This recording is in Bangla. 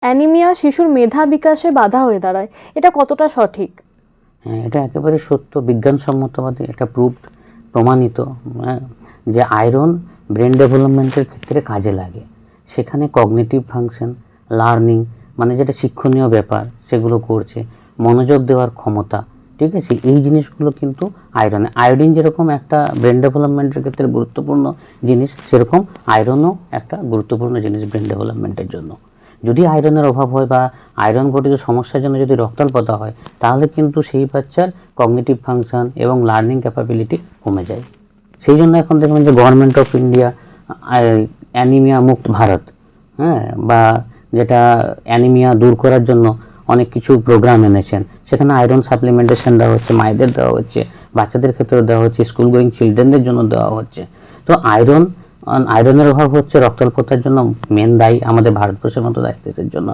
অ্যানিমিয়া শিশুর মেধা বিকাশে বাধা হয়ে দাঁড়ায়, এটা কতটা সঠিক? হ্যাঁ, এটা একেবারে সত্য, বিজ্ঞানসম্মতভাবে এটা প্রমাণিত। হ্যাঁ, যে আয়রন ব্রেন ডেভেলপমেন্টের ক্ষেত্রে কাজে লাগে। সেখানে কগনিটিভ ফাংশন, লার্নিং মানে যেটা শিক্ষণীয় ব্যাপার সেগুলো করছে, মনোযোগ দেওয়ার ক্ষমতা, ঠিক আছে, এই জিনিসগুলো কিন্তু আয়োডিন যেরকম একটা ব্রেন ডেভেলপমেন্টের ক্ষেত্রে গুরুত্বপূর্ণ জিনিস, সেরকম আয়রনও একটা গুরুত্বপূর্ণ জিনিস ব্রেন ডেভেলপমেন্টের জন্য। যদি আয়রনের অভাব হয় বা আয়রন ঘটিত সমস্যার জন্য যদি রক্তাল্পতা হয়, তাহলে কিন্তু সেই বাচ্চার কগনিটিভ ফাংশন এবং লার্নিং ক্যাপাবিলিটি কমে যায়। সেই জন্য এখন দেখবেন যে গভর্নমেন্ট অফ ইন্ডিয়া অ্যানিমিয়া মুক্ত ভারত, হ্যাঁ, বা যেটা অ্যানিমিয়া দূর করার জন্য অনেক কিছু প্রোগ্রাম এনেছেন। সেখানে আয়রন সাপ্লিমেন্টেশন দেওয়া হচ্ছে, মায়েদের দেওয়া হচ্ছে, বাচ্চাদের ক্ষেত্রেও দেওয়া হচ্ছে, স্কুল গোয়িং চিলড্রেনদের জন্য দেওয়া হচ্ছে। তো আয়রনের অভাব হচ্ছে রক্তাল্পতার জন্য মেন দায়ী আমাদের ভারতবর্ষের মতো দেশের জন্য।